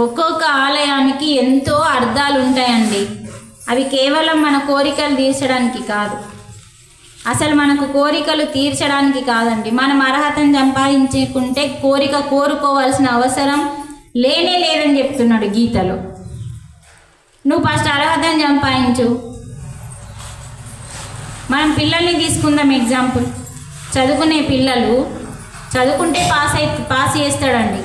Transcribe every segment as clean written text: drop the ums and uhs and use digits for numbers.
ఒక్కొక్క ఆలయానికి ఎంతో అర్థాలు ఉంటాయండి. అవి కేవలం మన కోరికలు తీర్చడానికి కాదు, అసలు మనకు కోరికలు తీర్చడానికి కాదండి. మనం అర్హతను సంపాదించుకుంటే కోరిక కోరుకోవాల్సిన అవసరం లేనే లేదని చెప్తున్నాడు గీతలో. నువ్వు ఫస్ట్ అర్హతను సంపాదించు. మనం పిల్లల్ని తీసుకుందాం ఎగ్జాంపుల్. చదువుకునే పిల్లలు చదువుకుంటే పాస్ చేస్తాడండి.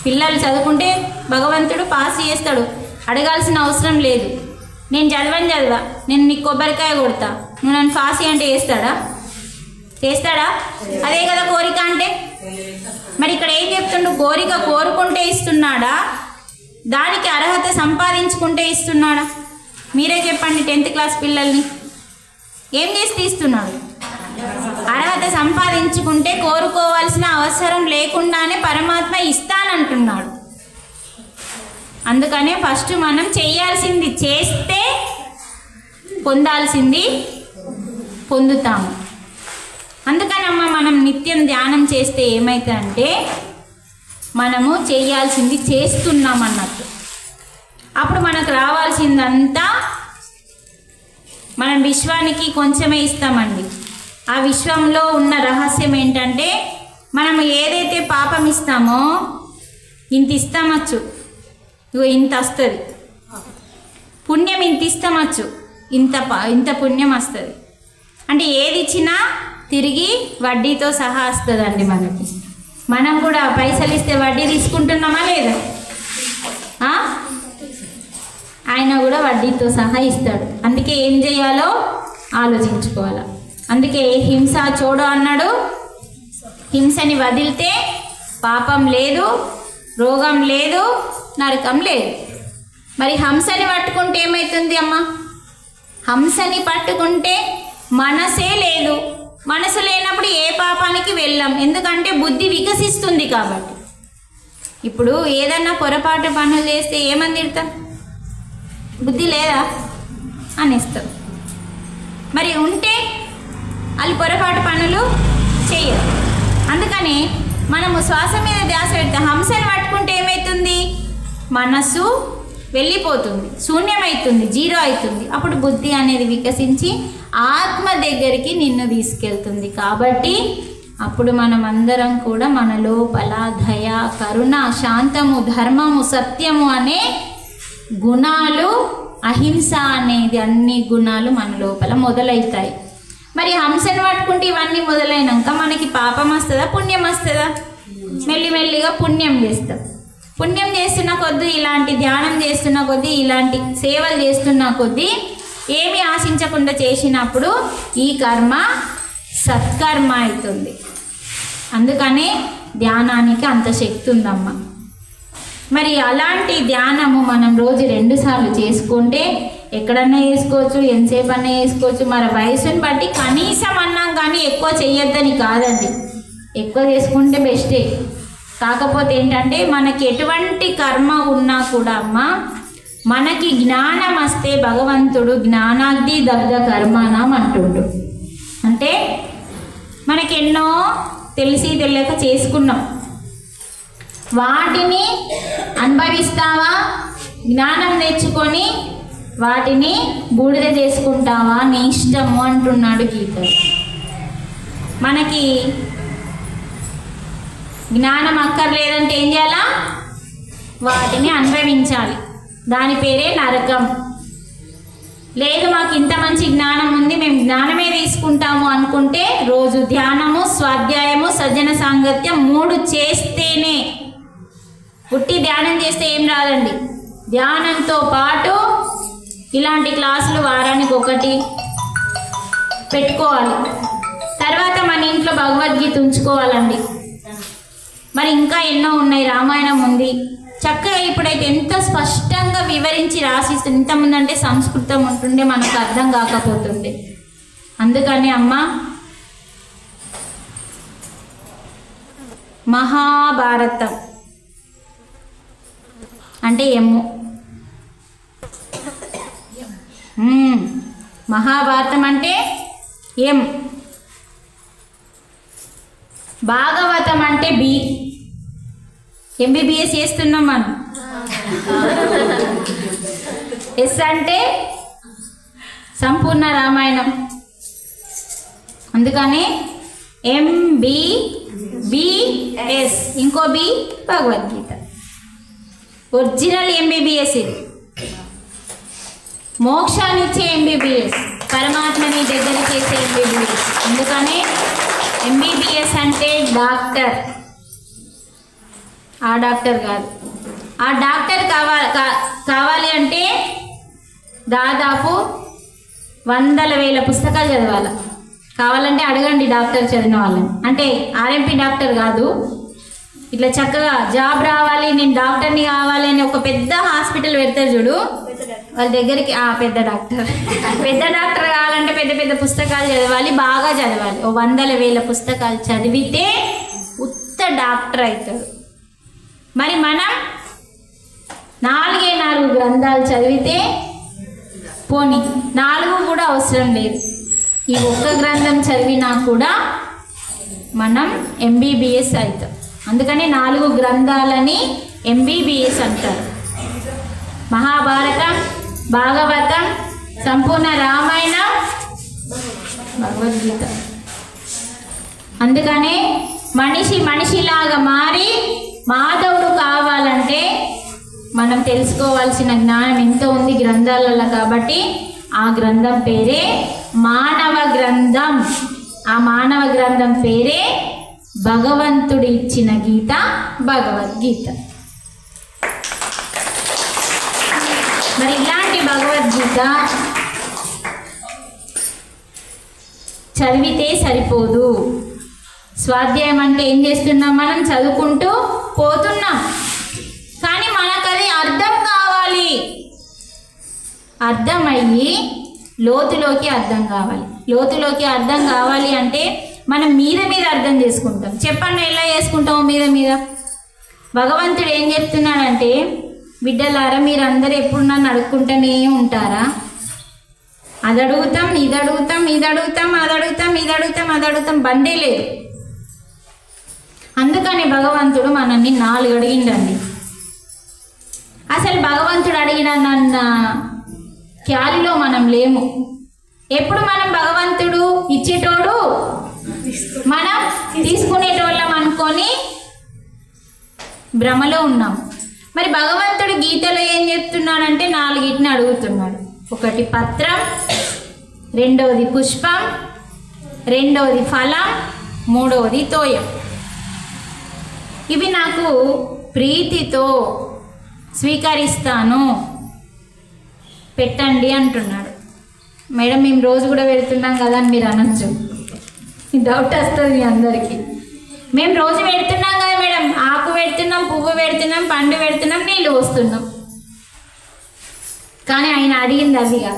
పిల్లలు చదువుకుంటే భగవంతుడు పాస్ చేస్తాడు, అడగాల్సిన అవసరం లేదు. నేను చదవా, నేను నీకు కొబ్బరికాయ కొడతా, నువ్వు నన్ను పాస్ అంటే చేస్తాడా? అదే కదా కోరిక అంటే. మరి ఇక్కడ ఏం చెప్తుండు? కోరిక కోరుకుంటే ఇస్తున్నాడా, దానికి అర్హత సంపాదించుకుంటే ఇస్తున్నాడా? మీరే చెప్పండి. 10th క్లాస్ పిల్లల్ని ఏం చేసి తీస్తున్నాడు? అర్హత సంపాదించుకుంటే కోరుకోవాల్సిన అవసరం లేకుండానే పరమాత్మ ఇస్తానంటున్నాడు. అందుకనే ఫస్ట్ మనం చేయాల్సింది చేస్తే పొందాల్సింది పొందుతాము. అందుకనమ్మ మనం నిత్యం ధ్యానం చేస్తే ఏమవుతుందంటే మనము చేయాల్సింది చేస్తున్నాం అన్నట్టు. అప్పుడు మనకు రావాల్సిందంతా మనం విశ్వానికి కొంచెమే ఇస్తామండి. ఆ విశ్వంలో ఉన్న రహస్యం ఏంటంటే మనం ఏదైతే పాపం ఇస్తామో ఇంత ఇస్తామచ్చు, ఇంత వస్తుంది. పుణ్యం ఇంత ఇస్తామచ్చు, ఇంత పుణ్యం వస్తుంది. అంటే ఏది ఇచ్చినా తిరిగి వడ్డీతో సహా వస్తుందండి మనకి. మనం కూడా పైసలు ఇస్తే వడ్డీ తీసుకుంటున్నామా లేదా? ఆయన కూడా వడ్డీతో సహా ఇస్తాడు. అందుకే ఏం చేయాలో ఆలోచించుకోవాలి. అందుకే హింస చూడు అన్నాడు. హింసని వదిలితే పాపం లేదు, రోగం లేదు, నరకం లేదు. మరి హంసని పట్టుకుంటే ఏమవుతుంది అమ్మ? హంసని పట్టుకుంటే మనసే లేదు. మనసు లేనప్పుడు ఏ పాపానికి వెళ్ళాం, ఎందుకంటే బుద్ధి వికసిస్తుంది కాబట్టి. ఇప్పుడు ఏదన్నా పొరపాటు పనులు చేస్తే ఏమని తిడతాం? బుద్ధి లేదా అనేస్తాం. మరి ఉంటే వాళ్ళు పొరపాటు పనులు చేయరు. అందుకని మనము శ్వాస మీద ధ్యాస పెడతాం. హంసని పట్టుకుంటే ఏమవుతుంది? మనసు వెళ్ళిపోతుంది, శూన్యమవుతుంది, జీరో అవుతుంది. అప్పుడు బుద్ధి అనేది వికసించి ఆత్మ దగ్గరికి నిన్ను తీసుకెళ్తుంది. కాబట్టి అప్పుడు మనం అందరం కూడా మన లోపల దయ, కరుణ, శాంతము, ధర్మము, సత్యము అనే గుణాలు, అహింస అనేది అన్ని గుణాలు మన లోపల మొదలవుతాయి. మరి హంసను పట్టుకుంటే ఇవన్నీ మొదలైనాక మనకి పాపం వస్తుందా, పుణ్యం వస్తుందా? మెల్లిమెల్లిగా పుణ్యం చేస్తాం. పుణ్యం చేస్తున్న కొద్దీ, ఇలాంటి ధ్యానం చేస్తున్న కొద్దీ, ఇలాంటి సేవలు చేస్తున్న కొద్దీ ఏమి ఆశించకుండా చేసినప్పుడు ఈ కర్మ సత్కర్మ అవుతుంది. అందుకనే ధ్యానానికి అంత శక్తి ఉందమ్మా. మరి అలాంటి ధ్యానము మనం రోజు 2 సార్లు చేసుకుంటే ఎక్కడన్నా చేసుకోవచ్చు, ఎంతసేపు అన్నా చేసుకోవచ్చు. మన వయసుని బట్టి కనీసం అన్నాం, కానీ ఎక్కువ చెయ్యొద్దని కాదండి. ఎక్కువ చేసుకుంటే బెస్టే. కాకపోతే ఏంటంటే మనకి ఎటువంటి కర్మ ఉన్నా కూడా అమ్మ, మనకి జ్ఞానం వస్తే భగవంతుడు జ్ఞానాగ్ని దగ్ధ కర్మాణం అంటుండు. అంటే మనకి ఎన్నో తెలిసి తెలియక చేసుకున్నాం, వాటిని అనుభవిస్తావా, జ్ఞానం తెచ్చుకొని వాటిని బూడిద చేసుకుంటావా, నీ ఇష్టము అంటున్నాడు గీత. మనకి జ్ఞానం అక్కర్లేదంటే ఏం చేయాలా? వాటిని అనుభవించాలి. దాని పేరే నరకం. లేదు మాకు ఇంత మంచి జ్ఞానం ఉంది, మేము జ్ఞానమే తీసుకుంటాము అనుకుంటే రోజు ధ్యానము, స్వాధ్యాయము, సజ్జన సాంగత్యం 3 చేస్తేనే. పుట్టి ధ్యానం చేస్తే ఏం రాదండి. ధ్యానంతో పాటు ఇలాంటి క్లాసులు వారానికి 1 పెట్టుకోవాలి. తర్వాత మన ఇంట్లో భగవద్గీత ఉంచుకోవాలండి. మరి ఇంకా ఎన్నో ఉన్నాయి, రామాయణం ఉంది చక్కగా. ఇప్పుడైతే ఎంత స్పష్టంగా వివరించి రాసిస్తుంది. ఇంతకుముందు అంటే సంస్కృతం ఉంటుండే, మనకు అర్థం కాకపోతుండే. అందుకని అమ్మ, మహాభారతం అంటే ఎమ్ము, మహాభారతం అంటే ఎం, భాగవతం అంటే బి. ఎంబీబీఎస్ చేస్తున్నాం మనం, ఎస్ అంటే సంపూర్ణ రామాయణం. అందుకని MBBS, ఇంకో బి భగవద్గీత. ఒరిజినల్ MBBS ఇది, మోక్షాన్నిచ్చే MBBS, పరమాత్మని దగ్గర చేసే MBBS. అందుకనే MBBS అంటే డాక్టర్, ఆ డాక్టర్ కాదు. ఆ డాక్టర్ కావాలి అంటే దాదాపు 100,000 పుస్తకాలు చదవాలి. కావాలంటే అడగండి డాక్టర్ చదివిన వాళ్ళని. అంటే RMP డాక్టర్ కాదు, ఇట్లా చక్కగా జాబ్ రావాలి, నేను డాక్టర్ని కావాలి అని ఒక పెద్ద హాస్పిటల్ పెడతారు చూడు, వాళ్ళ దగ్గరికి పెద్ద డాక్టర్ కావాలంటే పెద్ద పెద్ద పుస్తకాలు చదవాలి, బాగా చదవాలి. 100,000 పుస్తకాలు చదివితే ఉత్త డాక్టర్ అవుతాడు. మరి మనం 4 గ్రంథాలు చదివితే, పోనీ 4 కూడా అవసరం లేదు, ఈ ఒక్క గ్రంథం చదివినా కూడా మనం MBBS అవుతాం. అందుకని 4 గ్రంథాలని MBBS అంటారు. మహాభారతం, భాగవతం, సంపూర్ణ రామాయణం, భగవద్గీత. అందుకనే మనిషిలాగా మారి మాధవుడు కావాలంటే మనం తెలుసుకోవాల్సిన జ్ఞానం ఎంతో ఉంది గ్రంథాలలో. కాబట్టి ఆ గ్రంథం పేరే మానవ గ్రంథం. ఆ మానవ గ్రంథం పేరే భగవంతుడు ఇచ్చిన గీత, భగవద్గీత. మరి ఇలాంటి భగవద్గీత చదివితే సరిపోదు. స్వాధ్యాయం అంటే ఏం చేస్తున్నాం? మనం చదువుకుంటూ పోతున్నాం, కానీ మనకు అది అర్థం కావాలి. అర్థమయ్యి లోతులోకి అర్థం కావాలి. లోతులోకి అర్థం కావాలి అంటే మనం మీద అర్థం చేసుకుంటాం. చెప్పండి ఎలా చేసుకుంటాము? మీద భగవంతుడు ఏం చెప్తున్నాడంటే, బిడ్డలారా మీరందరూ ఎప్పుడు నన్ను అడుక్కుంటూనే ఉంటారా? అది అడుగుతాం, ఇది అడుగుతాం, ఇది అడుగుతాం, అది అడుగుతాం, ఇది అడుగుతాం, అది అడుగుతాం, బందే లేదు. అందుకని భగవంతుడు మనల్ని 4 అడిగిండండి. అసలు భగవంతుడు అడిగినన్న క్యారీలో మనం లేము. ఎప్పుడు మనం భగవంతుడు ఇచ్చేటోడు, మనం తీసుకునేటోళ్ళం అనుకొని భ్రమలో ఉన్నాం. మరి భగవంతుడు గీతలో ఏం చెప్తున్నాడంటే 4 అడుగుతున్నాడు. ఒకటి పత్రం, రెండవది పుష్పం, రెండవది ఫలం, మూడవది తోయం. ఇవి నాకు ప్రీతితో స్వీకరిస్తాను, పెట్టండి అంటున్నాడు. మేడం మేము రోజు కూడా పెడుతున్నాం కదా అని మీరు అనొచ్చు, డౌట్ వస్తుంది మీ అందరికీ. మేము రోజు పెడుతున్నాం కదా మేడం, ఆకు పెడుతున్నాం, పువ్వు పెడుతున్నాం, పండు పెడుతున్నాం, నీళ్ళు పోస్తున్నాం. కానీ ఆయన అడిగింది అదిగా.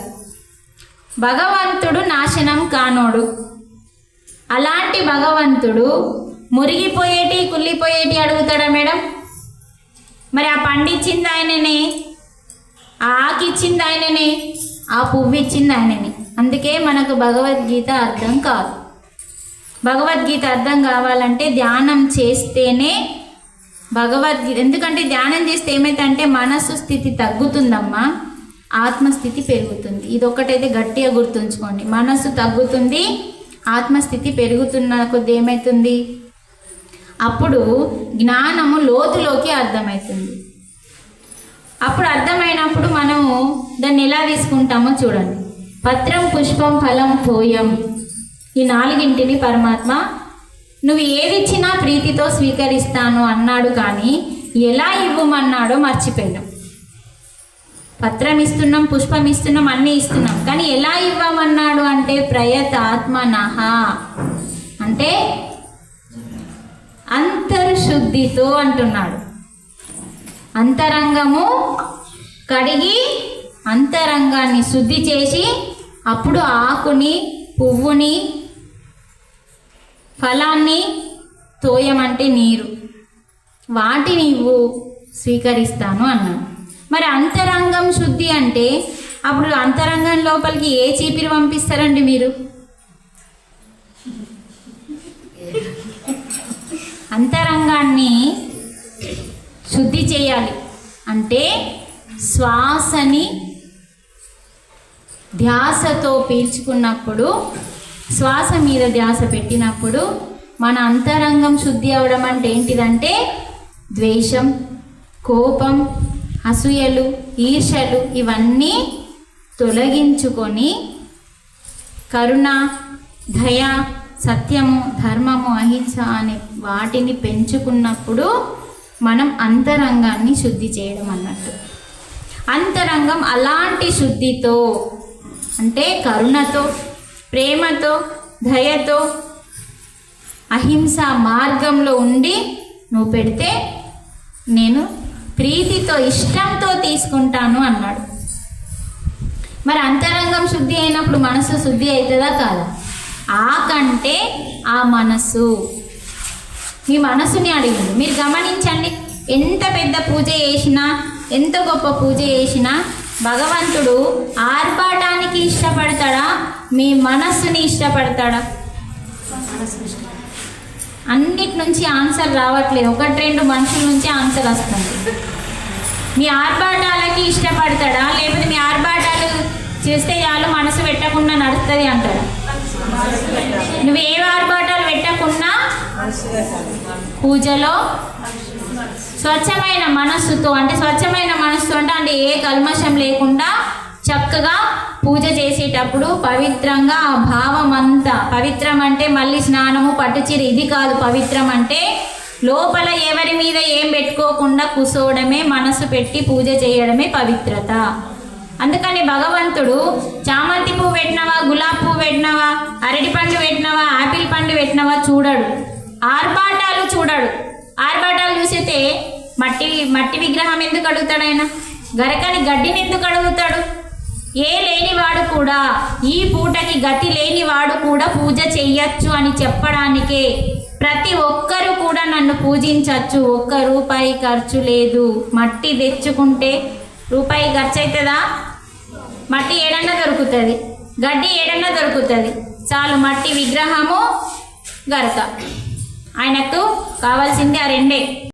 భగవంతుడు నాశనం కానోడు. అలాంటి భగవంతుడు మురిగిపోయేటి, కుళ్ళిపోయేటి అడుగుతాడా మేడం? మరి ఆ పండు ఇచ్చింది ఆయననే, ఆ ఆకు ఇచ్చింది ఆయననే, ఆ పువ్వు ఇచ్చింది ఆయననే. అందుకే మనకు భగవద్గీత అర్థం కాదు. భగవద్గీత అర్థం కావాలంటే ధ్యానం చేస్తేనే భగవద్గీత. ఎందుకంటే ధ్యానం చేస్తే ఏమైతే మనసు స్థితి తగ్గుతుందమ్మా, ఆత్మస్థితి పెరుగుతుంది. ఇదొక్కటైతే గట్టిగా గుర్తుంచుకోండి. మనసు తగ్గుతుంది, ఆత్మస్థితి పెరుగుతున్న కొద్ది ఏమవుతుంది, అప్పుడు జ్ఞానము లోతులోకి అర్థమవుతుంది. అప్పుడు అర్థమైనప్పుడు మనము దాన్ని ఎలా తీసుకుంటామో చూడండి. పత్రం, పుష్పం, ఫలం, తోయం, ఈ 4 పరమాత్మ నువ్వు ఏది ఇచ్చినా ప్రీతితో స్వీకరిస్తాను అన్నాడు. కానీ ఎలా ఇవ్వమన్నాడో మర్చిపోయినాం. పత్రం ఇస్తున్నాం, పుష్పం ఇస్తున్నాం, అన్నీ ఇస్తున్నాం, కానీ ఎలా ఇవ్వమన్నాడు అంటే ప్రయతాత్మనః, అంటే అంతర్శుద్ధితో అంటున్నాడు. అంతరంగము కడిగి అంతరంగాన్ని శుద్ధి చేసి అప్పుడు ఆకుని, పువ్వుని, ఫలాన్ని, తోయం అంటే నీరు, వాటిని ఇవ్వు స్వీకరిస్తాను అన్నాడు. మరి అంతరంగం శుద్ధి అంటే అప్పుడు అంతరంగం లోపలికి ఏ చీపిరి పంపిస్తారండి మీరు? అంతరంగాన్ని శుద్ధి చేయాలి అంటే శ్వాసని ధ్యాసతో పీల్చుకున్నప్పుడు, శ్వాస మీద ధ్యాస పెట్టినప్పుడు మన అంతరంగం శుద్ధి అవడం అంటే ఏంటిదంటే ద్వేషం, కోపం, అసూయలు, ఈర్ష్యలు ఇవన్నీ తొలగించుకొని కరుణ, దయ, సత్యము, ధర్మము, అహింస అనే వాటిని పెంచుకున్నప్పుడు మనం అంతరంగాన్ని శుద్ధి చేయడం అన్నట్టు. అంతరంగం అలాంటి శుద్ధితో అంటే కరుణతో, ప్రేమతో, దయతో, అహింస మార్గంలో ఉండి నువ్వు పెడితే నేను ప్రీతితో, ఇష్టంతో తీసుకుంటాను అన్నాడు. మరి అంతరంగం శుద్ధి అయినప్పుడు మనసు శుద్ధి అవుతుందా కాదా? ఆ కంటే ఆ మనసు, మీ మనసుని అడిగింది. మీరు గమనించండి, ఎంత పెద్ద పూజ చేసినా, ఎంత గొప్ప పూజ చేసినా భగవంతుడు ఆర్భాటానికి ఇష్టపడతాడా, మీ మనస్సుని ఇష్టపడతాడా? అన్నిటి నుంచి ఆన్సర్ రావట్లేదు, 1-2 మనుషుల నుంచి ఆన్సర్ వస్తుంది. మీ ఆర్భాటాలకి ఇష్టపడతాడా, లేకపోతే మీ ఆర్భాటాలు చేస్తే చాలు మనసు పెట్టకుండా నడుస్తుంది అంటాడా? నువ్వు ఏ ఆర్భాటాలు పెట్టకున్నా పూజలో స్వచ్ఛమైన మనస్సుతో, అంటే స్వచ్ఛమైన మనస్సుతో అంటే ఏ కల్మషం లేకుండా చక్కగా పూజ చేసేటప్పుడు పవిత్రంగా ఆ భావం అంతా, పవిత్రం అంటే మళ్ళీ స్నానము, పట్టుచీర ఇది కాదు. పవిత్రం అంటే లోపల ఎవరి మీద ఏం పెట్టుకోకుండా కూర్చోవడమే, మనసు పెట్టి పూజ చేయడమే పవిత్రత. అందుకని భగవంతుడు చామంతి పువ్వు పెట్టినవా, గులాబీ పువ్వు పెట్టినవా, అరటి పండు పెట్టినవా, ఆపిల్ పండు పెట్టినవా చూడడు, ఆర్భాటాలు చూడడు. ఆర్భాటాలు చూసితే మట్టి విగ్రహం ఎందుకు అడుగుతాడు ఆయన? గరకని గడ్డిని ఎందుకు అడుగుతాడు? ఏ లేనివాడు కూడా, ఈ పూటకి గతి లేనివాడు కూడా పూజ చెయ్యొచ్చు అని చెప్పడానికే ప్రతి ఒక్కరూ కూడా నన్ను పూజించవచ్చు, ₹1 ఖర్చు లేదు. మట్టి తెచ్చుకుంటే రూపాయి ఖర్చు అవుతుందా? మట్టి ఏడన్నా దొరుకుతుంది, గడ్డి ఏడన్నా దొరుకుతుంది, చాలు మట్టి విగ్రహము, గరక. ఆయనకు కావాల్సింది ఆ రెండే.